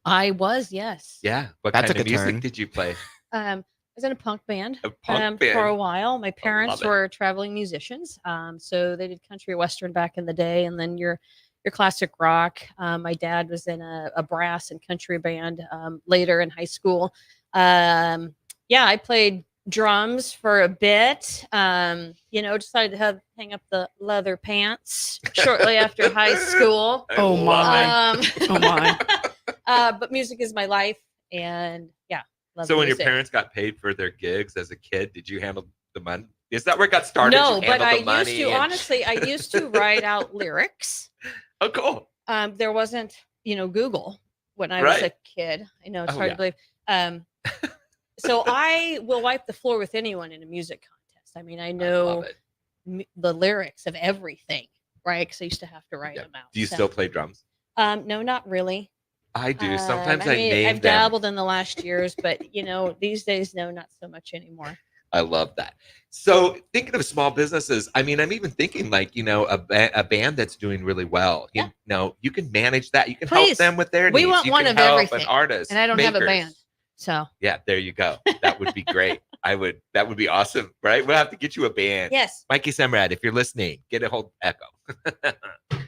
I was, yes. Yeah. What kind of music did you play? I was in a punk band, for a while. My parents were traveling musicians. So they did country western back in the day, and then your classic rock. My dad was in a brass and country band later in high school. I played drums for a bit. Decided to hang up the leather pants shortly after high school. Oh my! But music is my life, and love so when music. Your parents got paid for their gigs as a kid, did you handle the money? Is that where it got started? No, but I used to. Honestly, I used to write out lyrics. Oh, cool. There wasn't Google when I was a kid. I know it's hard to believe. So I will wipe the floor with anyone in a music contest. I mean, I know the lyrics of everything, right? Because I used to have to write them out. Do you still play drums? No, not really. I do. Sometimes I name I've dabbled in the last years, but these days, no, not so much anymore. I love that. So thinking of small businesses, I mean, I'm even thinking like, a band that's doing really well. You know, you can manage that. You can help them with their needs. We want one of everything. An artist, and I don't have a band. So yeah, there you go. That would be great. That would be awesome, right? We'll have to get you a band. Yes. Mikey Semrad, if you're listening, get a hold of Echo.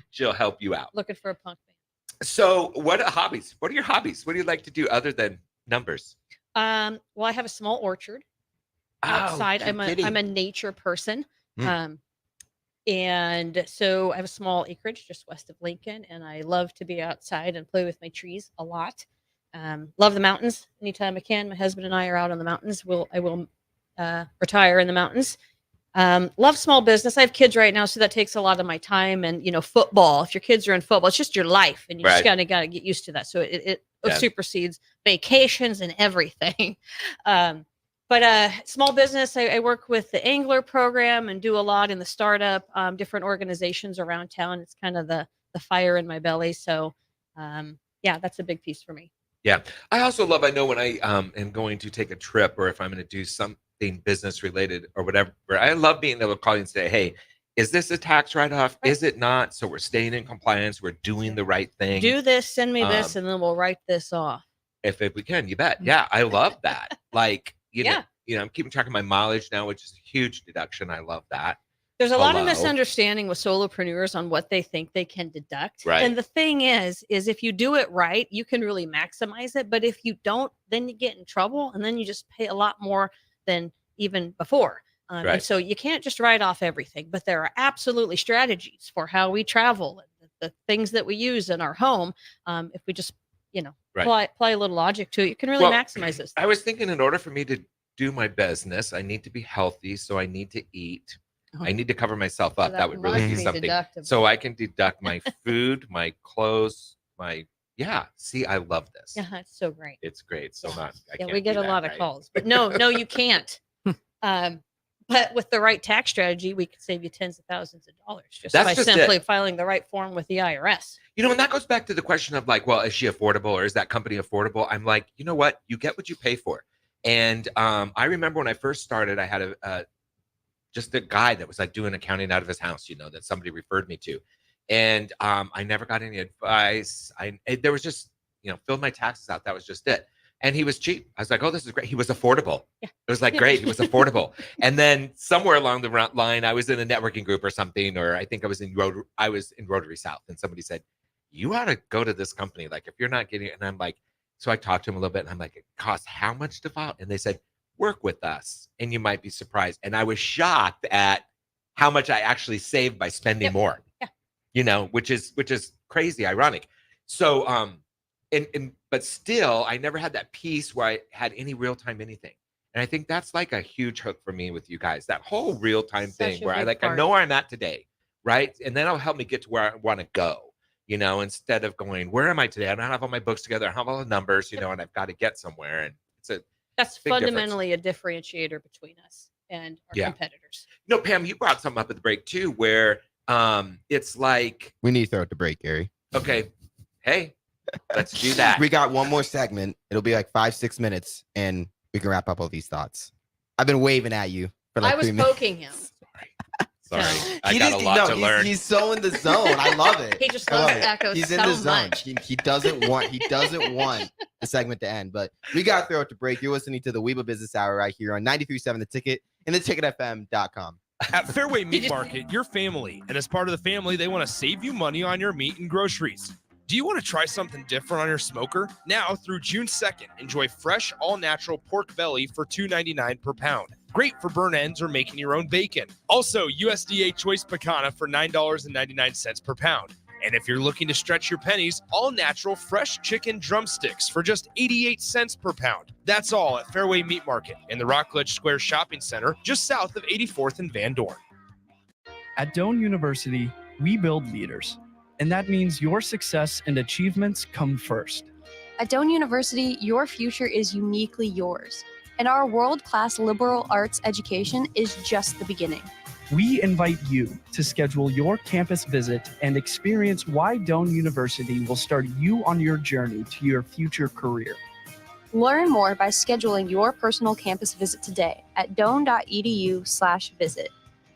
She'll help you out. Looking for a punk band. So what are hobbies? What are your hobbies? What do you like to do other than numbers? Well, I have a small orchard outside. I'm a nature person. And so I have a small acreage just west of Lincoln, and I love to be outside and play with my trees a lot. Love the mountains. Anytime I can, my husband and I are out on the mountains. I will retire in the mountains. Love small business. I have kids right now, so that takes a lot of my time. And football. If your kids are in football, it's just your life, and you just gotta get used to that. So it supersedes vacations and everything. But small business, I work with the Angler program and do a lot in the startup, different organizations around town. It's kind of the fire in my belly. So that's a big piece for me. Yeah. I also love, I know when I am going to take a trip, or if I'm going to do something business related or whatever, I love being able to call you and say, hey, is this a tax write-off? Is it not? So we're staying in compliance. We're doing the right thing. Do this, send me this, and then we'll write this off. If we can, you bet. Yeah. I love that. Like, you know, I'm keeping track of my mileage now, which is a huge deduction. I love that. There's a lot of misunderstanding with solopreneurs on what they think they can deduct. Right. And the thing is if you do it right, you can really maximize it. But if you don't, then you get in trouble, and then you just pay a lot more than even before. And so you can't just write off everything. But there are absolutely strategies for how we travel and the things that we use in our home. If we just, apply a little logic to it, you can really maximize this. I was thinking, in order for me to do my business, I need to be healthy. So I need to eat. I need to cover myself up. That would really be something. So I can deduct my food, my clothes, see, I love this. Yeah, it's so great. It's great. So much. We get a lot of calls, but no, you can't. But with the right tax strategy, we could save you tens of thousands of dollars just by simply filing the right form with the IRS. And that goes back to the question of like, well, is she affordable, or is that company affordable? I'm like, you know what? You get what you pay for. And I remember when I first started, I had just a guy that was like doing accounting out of his house, that somebody referred me to. And I never got any advice. There was just, filled my taxes out. That was just it. And he was cheap. I was like, oh, this is great. He was affordable. Yeah. It was like, great. He was affordable. And then somewhere along the line, I was in a networking group or something, or I think I was in Rotary South. And somebody said, you ought to go to this company. Like, if you're not getting it. And I'm like, so I talked to him a little bit, and I'm like, it costs how much to file? And they said, work with us and you might be surprised. And I was shocked at how much I actually saved by spending more, which is crazy, ironic. So, but still, I never had that piece where I had any real-time anything. And I think that's like a huge hook for me with you guys, that whole real-time thing where I know where I'm at today, right? And then it'll help me get to where I want to go, instead of going, where am I today? I don't have all my books together. I have all the numbers, and I've got to get somewhere. And that's fundamentally a differentiator between us and our competitors. Pam, you brought something up at the break too, where it's like, we need to throw it to break, Gary. Okay. Hey, let's do that. We got one more segment. It'll be like 5-6 minutes, and we can wrap up all these thoughts. I've been waving at you for like 3 minutes. I was poking him. Sorry. I got a lot to learn. He's so in the zone. I love it. He just loves echoes. He's in the zone. He doesn't want the segment to end. But we got to throw it to break. You're listening to the LIBA Business Hour right here on 93.7 The Ticket and theticketfm.com. At Fairway Meat Market, you're family. And as part of the family, they want to save you money on your meat and groceries. Do you want to try something different on your smoker? Now through June 2nd, enjoy fresh, all-natural pork belly for $2.99 per pound. Great for burn ends or making your own bacon. Also, USDA Choice Pecana for $9.99 per pound. And if you're looking to stretch your pennies, all-natural fresh chicken drumsticks for just 88 cents per pound. That's all at Fairway Meat Market in the Rockledge Square Shopping Center, just south of 84th and Van Dorn. At Doane University, we build leaders. and that means your success and achievements come first. At Doane University, your future is uniquely yours, and our world-class liberal arts education is just the beginning. We invite you to schedule your campus visit and experience why Doane University will start you on your journey to your future career. Learn more by scheduling your personal campus visit today at doane.edu/visit.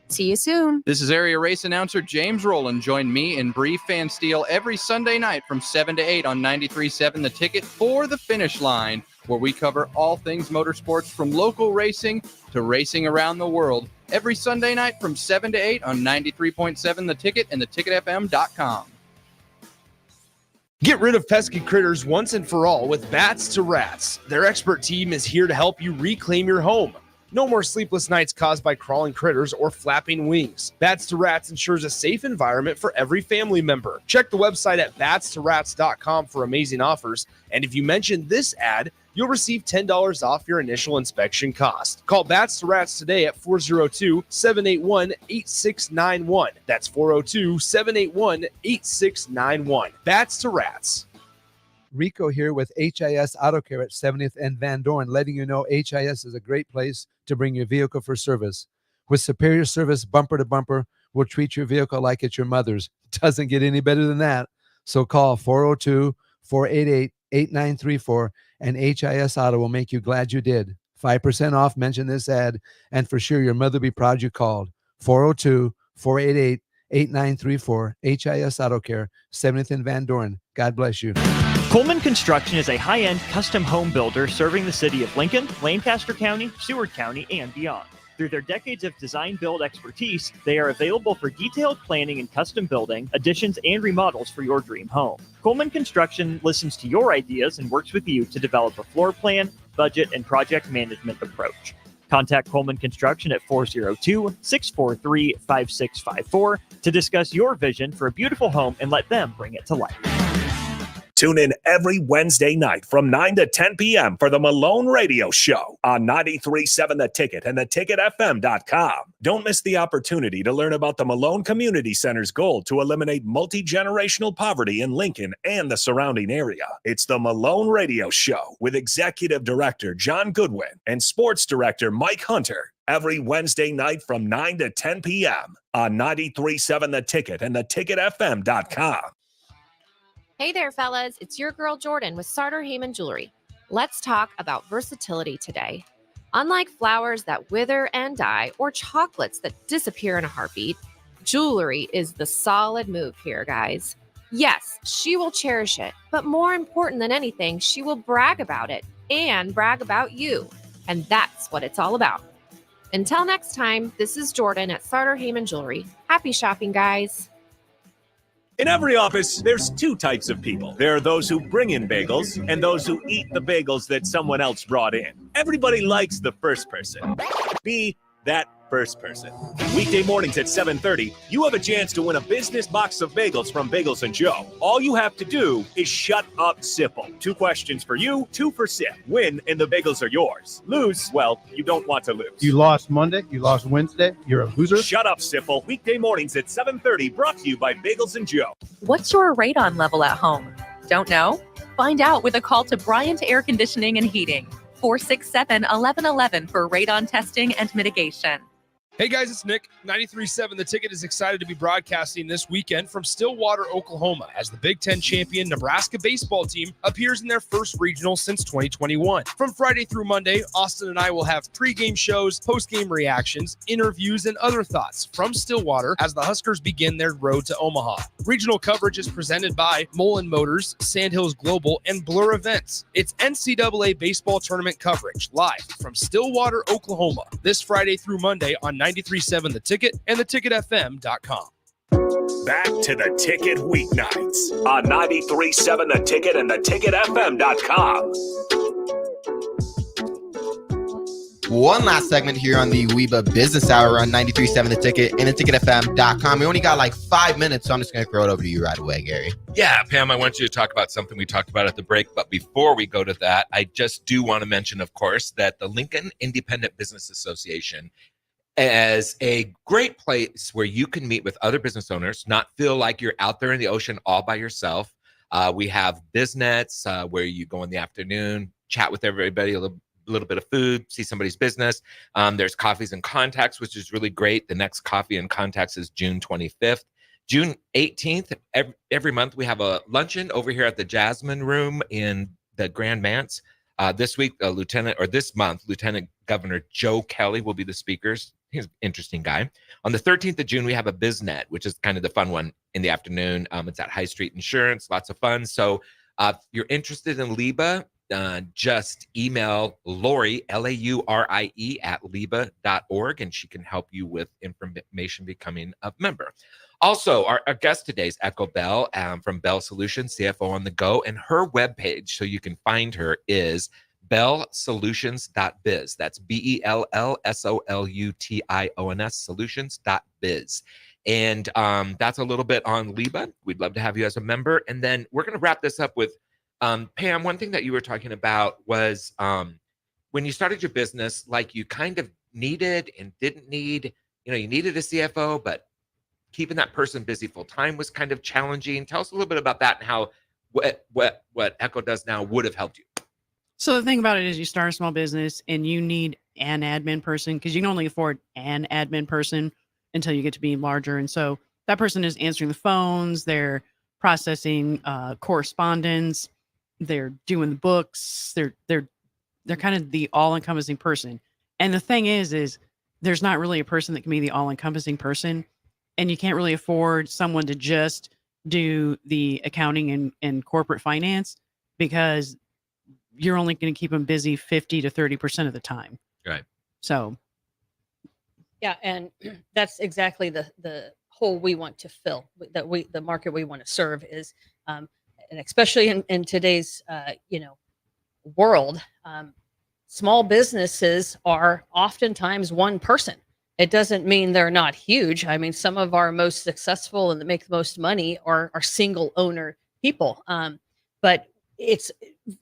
See you soon. This is area race announcer James Rowland. Join me and Bree Fansteel every Sunday night from 7 to 8 on 93.7 The Ticket for The Finish Line, where we cover all things motorsports from local racing to racing around the world. Every Sunday night from 7 to 8 on 93.7 The Ticket and theticketfm.com. Get rid of pesky critters once and for all with Bats to Rats. Their expert team is here to help you reclaim your home. No more sleepless nights caused by crawling critters or flapping wings. Bats to Rats ensures a safe environment for every family member. Check the website at batstorats.com for amazing offers. And if you mention this ad, you'll receive $10 off your initial inspection cost. Call Bats to Rats today at 402-781-8691. That's 402-781-8691. Bats to Rats. Rico here with HIS Auto Care at 70th and Van Dorn, letting you know HIS is a great place to bring your vehicle for service. With superior service bumper to bumper, we'll treat your vehicle like it's your mother's. Doesn't get any better than that. So call 402-488-8934 and HIS Auto will make you glad you did. 5% off, mention this ad, and for sure your mother will be proud you called. 402-488-8934, HIS Auto Care, 70th and Van Dorn. God bless you. Coleman Construction is a high-end custom home builder serving the city of Lincoln, Lancaster County, Seward County, and beyond. Through their decades of design-build expertise, they are available for detailed planning and custom building, additions, and remodels for your dream home. Coleman Construction listens to your ideas and works with you to develop a floor plan, budget, and project management approach. Contact Coleman Construction at 402-643-5654 to discuss your vision for a beautiful home and let them bring it to life. Tune in every Wednesday night from 9 to 10 p.m. for the Malone Radio Show on 93.7 The Ticket and theticketfm.com. Don't miss the opportunity to learn about the Malone Community Center's goal to eliminate multi-generational poverty in Lincoln and the surrounding area. It's the Malone Radio Show with Executive Director John Goodwin and Sports Director Mike Hunter every Wednesday night from 9 to 10 p.m. on 93.7 The Ticket and theticketfm.com. Hey there, fellas. It's your girl Jordan with Sartor Heyman Jewelry. Let's talk about versatility today. Unlike flowers that wither and die or chocolates that disappear in a heartbeat, jewelry is the solid move here, guys. Yes, she will cherish it, but more important than anything, she will brag about it and brag about you. And that's what it's all about. Until next time, this is Jordan at Sartor Heyman Jewelry. Happy shopping, guys. In every office, there's two types of people. There are those who bring in bagels and those who eat the bagels that someone else brought in. Everybody likes the first person. Be that first person. Weekday mornings at 7:30, you have a chance to win a business box of bagels from Bagels & Joe. All you have to do is shut up, Sipple. 2 questions for you, 2 for Sip. Win, and the bagels are yours. Lose, well, you don't want to lose. You lost Monday, you lost Wednesday, you're a loser. Shut up, Sipple. Weekday mornings at 7:30, brought to you by Bagels & Joe. What's your radon level at home? Don't know? Find out with a call to Bryant Air Conditioning and Heating, 467-1111 for radon testing and mitigation. Hey guys, it's Nick. 93.7 The Ticket is excited to be broadcasting this weekend from Stillwater, Oklahoma, as the Big Ten champion Nebraska baseball team appears in their first regional since 2021. From Friday through Monday, Austin and I will have pregame shows, postgame reactions, interviews, and other thoughts from Stillwater as the Huskers begin their road to Omaha. Regional coverage is presented by Mullen Motors, Sandhills Global, and Blur Events. It's NCAA baseball tournament coverage live from Stillwater, Oklahoma, this Friday through Monday on 93.7 The Ticket and theticketfm.com. Back to The Ticket weeknights on 93.7 The Ticket and theticketfm.com. One last segment here on the LIBA Business Hour on 93.7 The Ticket and theticketfm.com. We only got like 5 minutes, so I'm just going to throw it over to you right away, Gary. Yeah, Pam, I want you to talk about something we talked about at the break. But before we go to that, I just do want to mention, of course, that the Lincoln Independent Business Association as a great place where you can meet with other business owners, not feel like you're out there in the ocean all by yourself. We have BizNets where you go in the afternoon, chat with everybody, a little bit of food, see somebody's business. There's Coffees and Contacts, which is really great. The next Coffee and Contacts is June 25th. June 18th, every month we have a luncheon over here at the Jasmine Room in the Grand Manse. This month, Lieutenant Governor Joe Kelly will be the speakers. He's an interesting guy. On the 13th of June, we have a BizNet, which is kind of the fun one in the afternoon. It's at High Street Insurance, lots of fun. So if you're interested in LIBA, just email Lori, Laurie, at liba.org, and she can help you with information becoming a member. Also, our guest today is Echo Bell from Bell Solutions, CFO on the go, and her webpage, so you can find her, is bellsolutions.biz. That's BELLSOLUTIONS solutions.biz. And that's a little bit on LIBA. We'd love to have you as a member. And then we're going to wrap this up with Pam. One thing that you were talking about was when you started your business, like you kind of needed and didn't need, you needed a CFO, but keeping that person busy full time was kind of challenging. Tell us a little bit about that and how what Echo does now would have helped you. So the thing about it is you start a small business and you need an admin person because you can only afford an admin person until you get to be larger. And so that person is answering the phones, they're processing correspondence, they're doing the books, they're kind of the all-encompassing person. And the thing is there's not really a person that can be the all-encompassing person. And you can't really afford someone to just do the accounting and corporate finance because you're only going to keep them busy 50 to 30% of the time. Right. So. Yeah. And that's exactly the hole we want to fill, the market we want to serve is, and especially in today's, world, small businesses are oftentimes one person. It doesn't mean they're not huge. I mean, some of our most successful and that make the most money are single owner people. But it's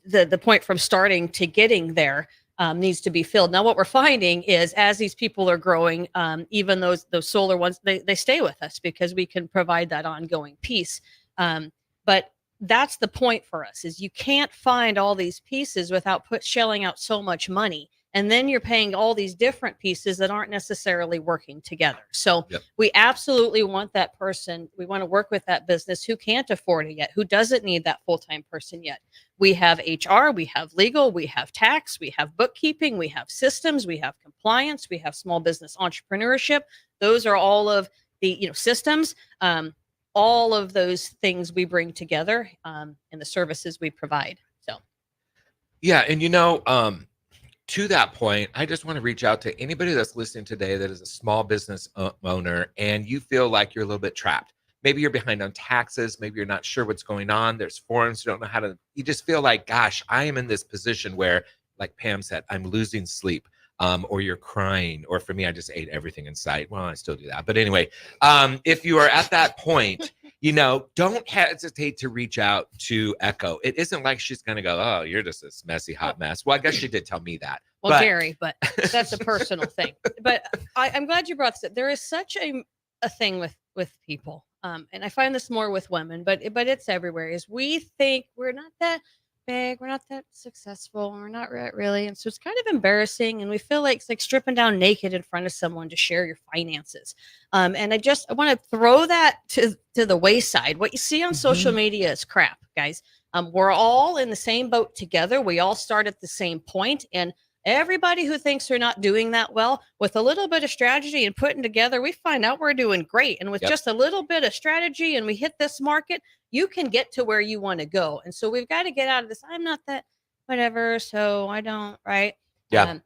the point from starting to getting there needs to be filled. Now, what we're finding is as these people are growing, even those solar ones, they stay with us because we can provide that ongoing piece. But that's the point for us is you can't find all these pieces without shelling out so much money. And then you're paying all these different pieces that aren't necessarily working together. So we absolutely want that person. We want to work with that business who can't afford it yet, who doesn't need that full-time person yet. We have HR, we have legal, we have tax, we have bookkeeping, we have systems, we have compliance, we have small business entrepreneurship. Those are all of the systems. All of those things we bring together in the services we provide. So. Yeah. And to that point, I just want to reach out to anybody that's listening today that is a small business owner and you feel like you're a little bit trapped. Maybe you're behind on taxes. Maybe you're not sure what's going on. There's forms you don't know how to. You just feel like, gosh, I am in this position where, like Pam said, I'm losing sleep. Or you're crying. Or for me, I just ate everything in sight. Well, I still do that. But anyway, if you are at that point, don't hesitate to reach out to Echo. It isn't like she's going to go, oh, you're just this messy, hot mess. Well, I guess she did tell me that. Well, Gary, but that's a personal thing. But I'm glad you brought this up. There is such a thing with people. And I find this more with women, but it's everywhere, is we think we're not that big, we're not that successful, we're not really. And so it's kind of embarrassing. And we feel like it's like stripping down naked in front of someone to share your finances. And I want to throw that to the wayside. What you see on social media is crap, guys. We're all in the same boat together. We all start at the same point. And everybody who thinks they're not doing that well, with a little bit of strategy and putting together, we find out we're doing great. And with just a little bit of strategy and we hit this market, you can get to where you want to go. And so we've got to get out of this. I'm not that whatever, so I don't, right? Yeah.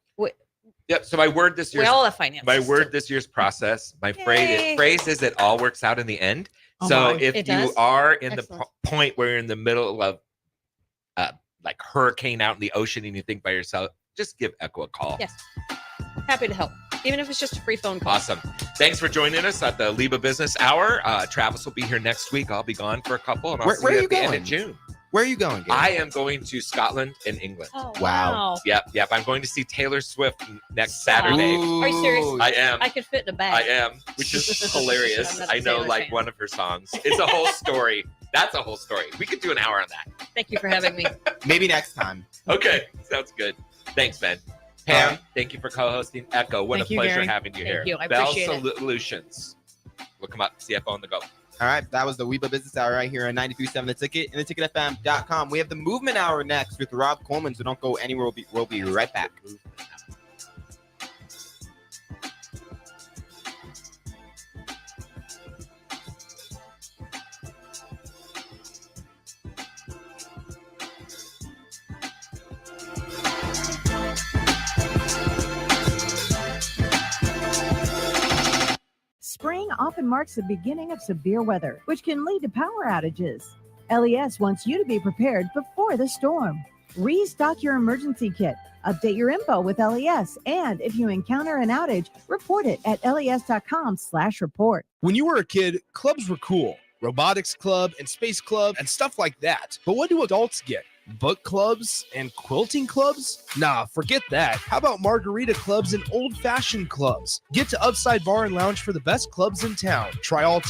So my word this year. We all have finances. My word this year's process. My phrase is it all works out in the end. So if you are in the point where you're in the middle of like hurricane out in the ocean and you think by yourself, just give Echo a call. Yes. Happy to help. Even if it's just a free phone call. Awesome. Thanks for joining us at the LIBA Business Hour. Travis will be here next week. I'll be gone for a couple. And I'll see you at the end of June. Where are you going, Gary? I am going to Scotland and England. Oh, Wow. Yep. I'm going to see Taylor Swift next Saturday. Are you serious? I am. I could fit in a bag. I am, which is hilarious. I'm not a I know Taylor like fan. one of her songs. It's a whole story. That's a whole story. We could do an hour on that. Thank you for having me. Maybe next time. Okay, sounds good. Thanks, Ben. Pam, thank you for co-hosting Echo. What Thank a you, pleasure Gary. having you here. Thank you. I Bell appreciate it. Solutions. Look them up. CFO on the go. All right, that was the WeBa Business Hour right here on 93.7 The Ticket and theticketfm.com. We have the Movement Hour next with Rob Coleman, so don't go anywhere. We'll be right back. Spring often marks the beginning of severe weather, which can lead to power outages. LES wants you to be prepared before the storm. Restock your emergency kit, update your info with LES, and if you encounter an outage, report it at les.com/report. When you were a kid, clubs were cool. Robotics club and space club and stuff like that. But what do adults get? Book clubs and quilting clubs? Nah, forget that. How about margarita clubs and old-fashioned clubs? Get to Upside Bar and Lounge for the best clubs in town. Try all 10